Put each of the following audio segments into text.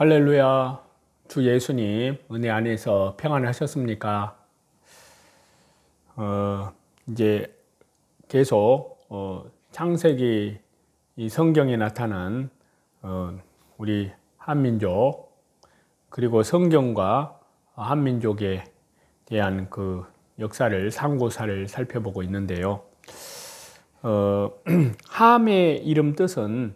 할렐루야. 주 예수님 은혜 안에서 평안하셨습니까? 이제 계속 창세기 이 성경에 나타난 우리 한민족 그리고 성경과 한민족에 대한 그 역사를 상고사를 살펴보고 있는데요. 함의 이름 뜻은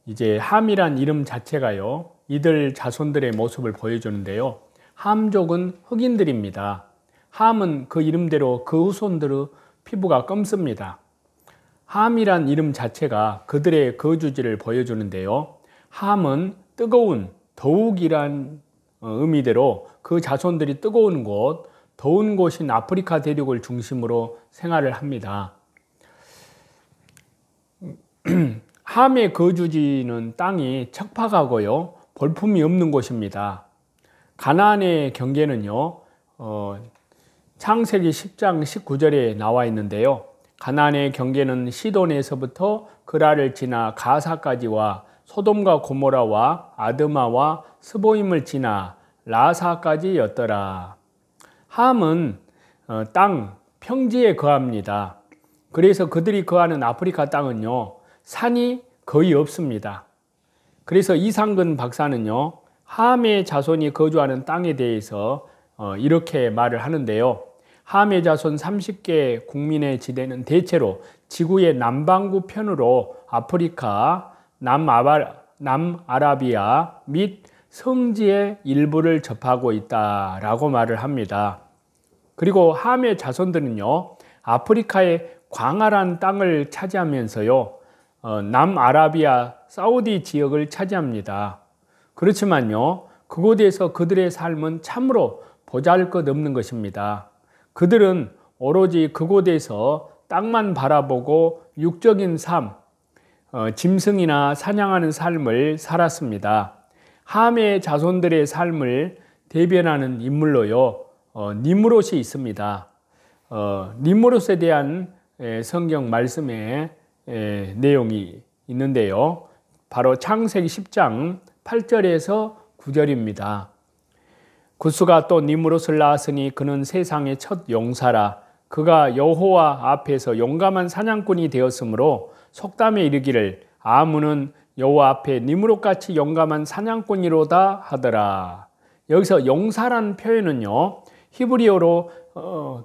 이제 함이란 이름 자체가요, 이들 자손들의 모습을 보여주는데요. 함족은 흑인들입니다. 함은 그 이름대로 그 후손들의 피부가 검습니다. 함이란 이름 자체가 그들의 거주지를 보여주는데요. 함은 뜨거운, 더욱이란 의미대로 그 자손들이 뜨거운 곳, 더운 곳인 아프리카 대륙을 중심으로 생활을 합니다. 함의 거주지는 땅이 척박하고요, 볼품이 없는 곳입니다. 가나안의 경계는요, 창세기 10장 19절에 나와 있는데요. 가나안의 경계는 시돈에서부터 그라를 지나 가사까지와 소돔과 고모라와 아드마와 스보임을 지나 라사까지였더라. 함은 땅, 평지에 거합니다. 그래서 그들이 거하는 아프리카 땅은요, 산이 거의 없습니다. 그래서 이상근 박사는요, 함의 자손이 거주하는 땅에 대해서 이렇게 말을 하는데요. 함의 자손 30개 국민의 지대는 대체로 지구의 남반구 편으로 아프리카, 남아라비아 및 성지의 일부를 접하고 있다라고 말을 합니다. 그리고 함의 자손들은요, 아프리카의 광활한 땅을 차지하면서요, 남아라비아 사우디 지역을 차지합니다. 그렇지만요, 그곳에서 그들의 삶은 참으로 보잘것없는 것입니다. 그들은 오로지 그곳에서 땅만 바라보고 육적인 삶, 짐승이나 사냥하는 삶을 살았습니다. 함의 자손들의 삶을 대변하는 인물로요, 니므롯이 있습니다. 니므롯에 대한 성경 말씀의 내용이 있는데요. 바로 창세기 10장 8절에서 9절입니다. 구스가 또 니므롯을 낳았으니 그는 세상의 첫 용사라. 그가 여호와 앞에서 용감한 사냥꾼이 되었으므로 속담에 이르기를 아문은 여호와 앞에 니므롯같이 용감한 사냥꾼이로다 하더라. 여기서 용사란 표현은요, 히브리어로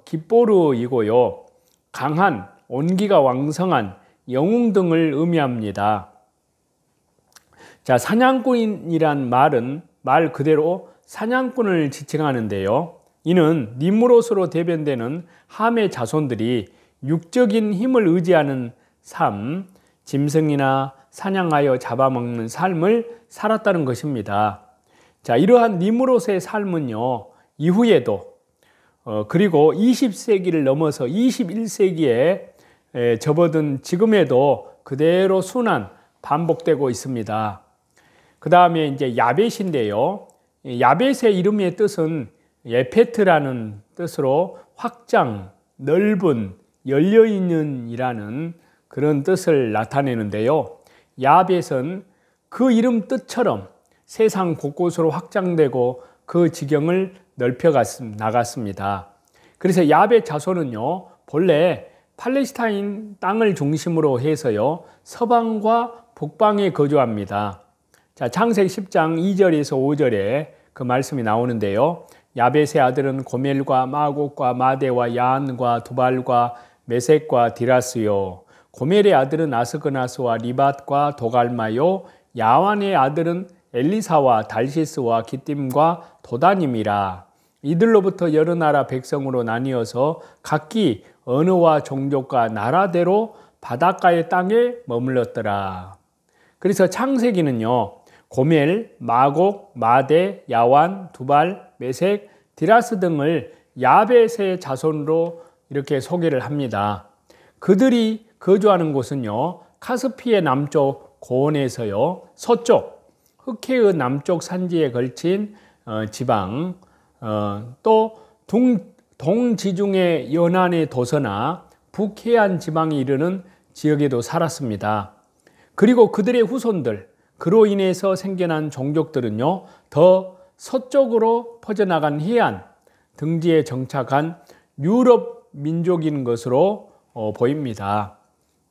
기뽀르이고요, 강한, 온기가 왕성한, 영웅 등을 의미합니다. 자, 사냥꾼이란 말은 말 그대로 사냥꾼을 지칭하는데요. 이는 니므롯으로 대변되는 함의 자손들이 육적인 힘을 의지하는 삶, 짐승이나 사냥하여 잡아먹는 삶을 살았다는 것입니다. 자, 이러한 니므롯의 삶은요, 이후에도 그리고 20세기를 넘어서 21세기에 접어든 지금에도 그대로 순환 반복되고 있습니다. 그 다음에 이제 야벳인데요. 야벳의 이름의 뜻은 예페트라는 뜻으로 확장, 넓은, 열려있는 이라는 그런 뜻을 나타내는데요. 야벳은 그 이름 뜻처럼 세상 곳곳으로 확장되고 그 지경을 넓혀 나갔습니다. 그래서 야벳 자손은요, 본래 팔레스타인 땅을 중심으로 해서요, 서방과 북방에 거주합니다. 자, 창세기 10장 2절에서 5절에 그 말씀이 나오는데요. 야벳의 아들은 고멜과 마곡과 마대와 야한과 두발과 메섹과 디라스요. 고멜의 아들은 아스그나스와 리밧과 도갈마요. 야완의 아들은 엘리사와 달시스와 기띔과 도다님이라. 이들로부터 여러 나라 백성으로 나뉘어서 각기 언어와 종족과 나라대로 바닷가의 땅에 머물렀더라. 그래서 창세기는요, 고멜, 마곡, 마대, 야완, 두발, 메색, 디라스 등을 야벳의 자손으로 이렇게 소개를 합니다. 그들이 거주하는 곳은요, 카스피의 남쪽 고원에서요, 서쪽 흑해의 남쪽 산지에 걸친 지방, 또 동지중해 연안의 도서나 북해안 지방에 이르는 지역에도 살았습니다. 그리고 그들의 후손들, 그로 인해서 생겨난 종족들은요, 더 서쪽으로 퍼져나간 해안 등지에 정착한 유럽 민족인 것으로 보입니다.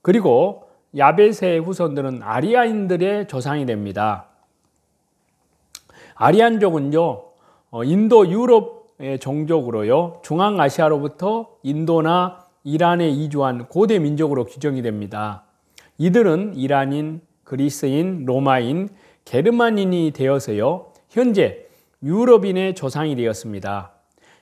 그리고 야벳의 후손들은 아리아인들의 조상이 됩니다. 아리안족은요, 인도 유럽의 종족으로요, 중앙아시아로부터 인도나 이란에 이주한 고대 민족으로 규정이 됩니다. 이들은 이란인, 그리스인, 로마인, 게르만인이 되어서요, 현재 유럽인의 조상이 되었습니다.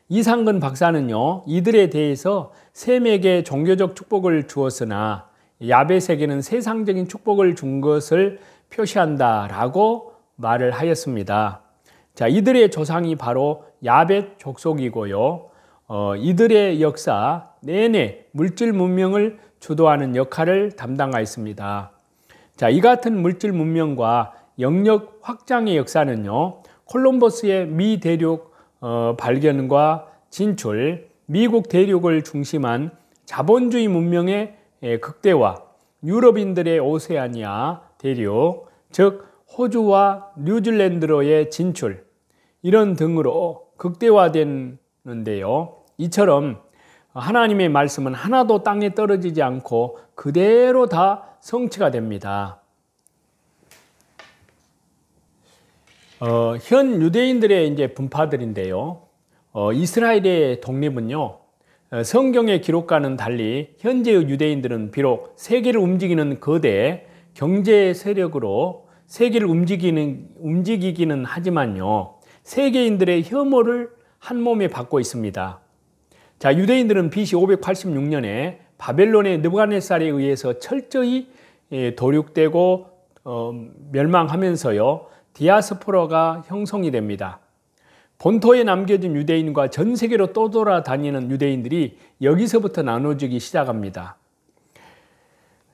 이상근 박사는요, 이들에 대해서 셈에게 종교적 축복을 주었으나 야벳에게는 세상적인 축복을 준 것을 표시한다라고 말을 하였습니다. 자, 이들의 조상이 바로 야벳 족속이고요. 이들의 역사 내내 물질 문명을 주도하는 역할을 담당하였습니다. 자, 이 같은 물질 문명과 영역 확장의 역사는요, 콜럼버스의 미 대륙 발견과 진출, 미국 대륙을 중심한 자본주의 문명의 극대화, 유럽인들의 오세아니아 대륙, 즉 호주와 뉴질랜드로의 진출, 이런 등으로 극대화되는데요. 이처럼 하나님의 말씀은 하나도 땅에 떨어지지 않고 그대로 다 성취가 됩니다. 현 유대인들의 이제 분파들인데요. 이스라엘의 독립은요, 성경의 기록과는 달리 현재의 유대인들은 비록 세계를 움직이는 거대 경제 세력으로 세계를 움직이기는 하지만요, 세계인들의 혐오를 한 몸에 받고 있습니다. 자, 유대인들은 BC 586년에 바벨론의 느부갓네살에 의해서 철저히 도륙되고 멸망하면서요, 디아스포라가 형성이 됩니다. 본토에 남겨진 유대인과 전 세계로 떠돌아다니는 유대인들이 여기서부터 나눠지기 시작합니다.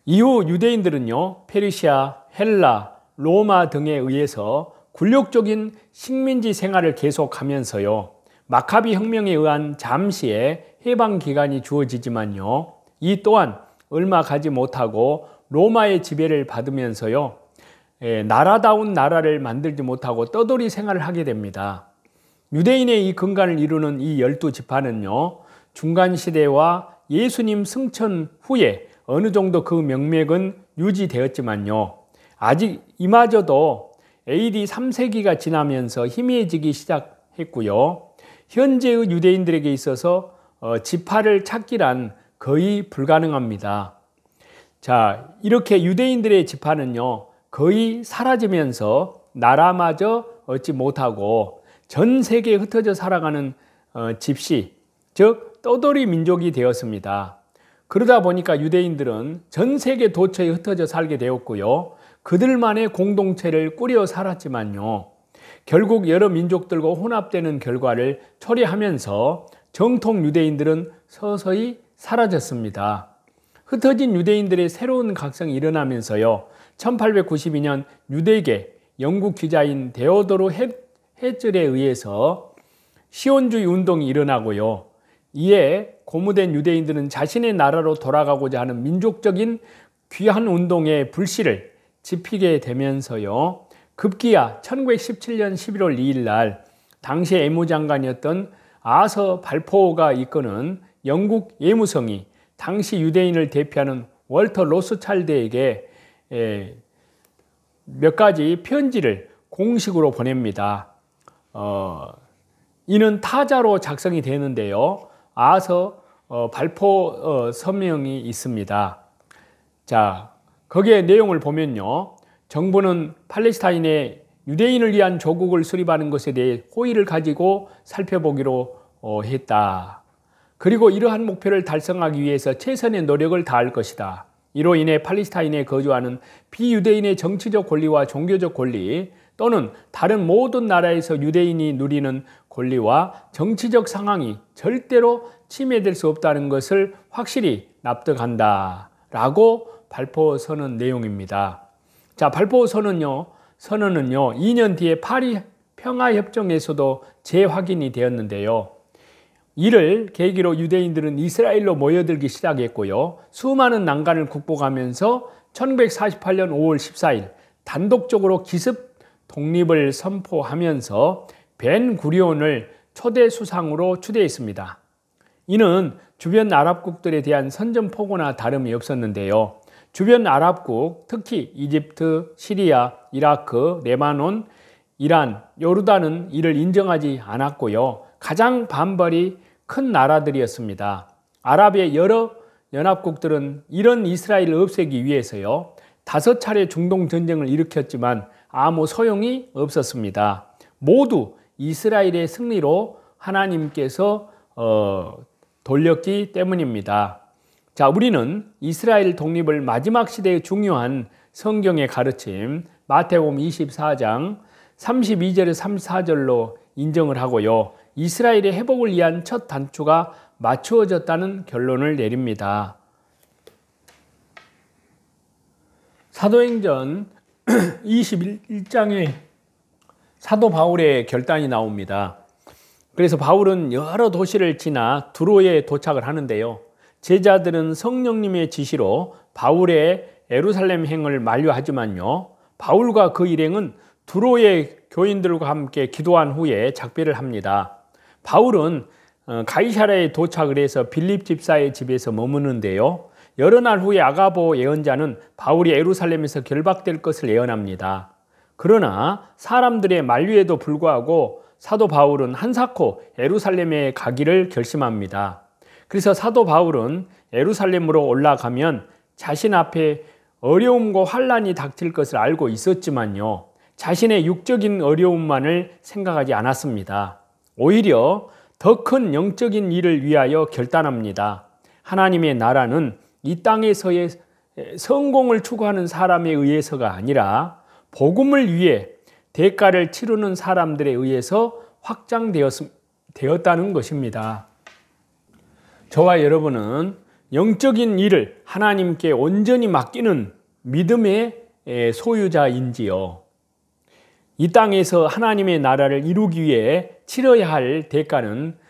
이후 유대인들은요, 페르시아, 헬라, 로마 등에 의해서 굴욕적인 식민지 생활을 계속하면서요, 마카비 혁명에 의한 잠시의 해방 기간이 주어지지만요, 이 또한 얼마 가지 못하고 로마의 지배를 받으면서요, 나라다운 나라를 만들지 못하고 떠돌이 생활을 하게 됩니다. 유대인의 이 근간을 이루는 이 12지파는요, 중간시대와 예수님 승천 후에 어느 정도 그 명맥은 유지되었지만요, 아직 이마저도 AD 3세기가 지나면서 희미해지기 시작했고요, 현재의 유대인들에게 있어서 지파를 찾기란 거의 불가능합니다. 자, 이렇게 유대인들의 지파는요, 거의 사라지면서 나라마저 얻지 못하고 전 세계에 흩어져 살아가는 집시, 즉 떠돌이 민족이 되었습니다. 그러다 보니까 유대인들은 전 세계 도처에 흩어져 살게 되었고요, 그들만의 공동체를 꾸려 살았지만요, 결국 여러 민족들과 혼합되는 결과를 초래하면서 정통 유대인들은 서서히 사라졌습니다. 흩어진 유대인들의 새로운 각성이 일어나면서요, 1892년 유대계 영국 기자인 데오도르 헤즐에 의해서 시온주의 운동이 일어나고요, 이에 고무된 유대인들은 자신의 나라로 돌아가고자 하는 민족적인 귀한 운동의 불씨를 지피게 되면서요, 급기야 1917년 11월 2일 날 당시의 외무장관이었던 아서 발포가 이끄는 영국 예무성이 당시 유대인을 대표하는 월터 로스차일드에게 몇 가지 편지를 공식으로 보냅니다. 이는 타자로 작성이 되는데요, 아서 발포 서명이 있습니다. 자, 거기에 내용을 보면요, 정부는 팔레스타인의 유대인을 위한 조국을 수립하는 것에 대해 호의를 가지고 살펴보기로 했다. 그리고 이러한 목표를 달성하기 위해서 최선의 노력을 다할 것이다. 이로 인해 팔레스타인에 거주하는 비유대인의 정치적 권리와 종교적 권리 또는 다른 모든 나라에서 유대인이 누리는 권리와 정치적 상황이 절대로 침해될 수 없다는 것을 확실히 납득한다 라고 발포서는 내용입니다. 자, 발포선언은요 2년 뒤에 파리 평화협정에서도 재확인이 되었는데요. 이를 계기로 유대인들은 이스라엘로 모여들기 시작했고요, 수많은 난관을 극복하면서 1948년 5월 14일 단독적으로 기습 독립을 선포하면서 벤구리온을 초대 수상으로 추대했습니다. 이는 주변 아랍국들에 대한 선전포고나 다름이 없었는데요. 주변 아랍국, 특히 이집트, 시리아, 이라크, 레바논, 이란, 요르단은 이를 인정하지 않았고요. 가장 반발이 큰 나라들이었습니다. 아랍의 여러 연합국들은 이런 이스라엘을 없애기 위해서요, 5차례 중동 전쟁을 일으켰지만 아무 소용이 없었습니다. 모두 이스라엘의 승리로 하나님께서 돌렸기 때문입니다. 자, 우리는 이스라엘 독립을 마지막 시대의 중요한 성경의 가르침 마태복음 24장 32절에서 34절로 인정을 하고요. 이스라엘의 회복을 위한 첫 단추가 맞추어졌다는 결론을 내립니다. 사도행전 21장에 사도 바울의 결단이 나옵니다. 그래서 바울은 여러 도시를 지나 두로에 도착을 하는데요. 제자들은 성령님의 지시로 바울의 예루살렘 행을 만류하지만요, 바울과 그 일행은 두로의 교인들과 함께 기도한 후에 작별을 합니다. 바울은 가이사랴에 도착을 해서 빌립 집사의 집에서 머무는데요. 여러 날 후에 아가보 예언자는 바울이 예루살렘에서 결박될 것을 예언합니다. 그러나 사람들의 만류에도 불구하고 사도 바울은 한사코 예루살렘에 가기를 결심합니다. 그래서 사도 바울은 예루살렘으로 올라가면 자신 앞에 어려움과 환난이 닥칠 것을 알고 있었지만요, 자신의 육적인 어려움만을 생각하지 않았습니다. 오히려 더 큰 영적인 일을 위하여 결단합니다. 하나님의 나라는 이 땅에서의 성공을 추구하는 사람에 의해서가 아니라 복음을 위해 대가를 치르는 사람들에 의해서 확장되었다는 것입니다. 저와 여러분은 영적인 일을 하나님께 온전히 맡기는 믿음의 소유자인지요, 이 땅에서 하나님의 나라를 이루기 위해 치러야 할 대가는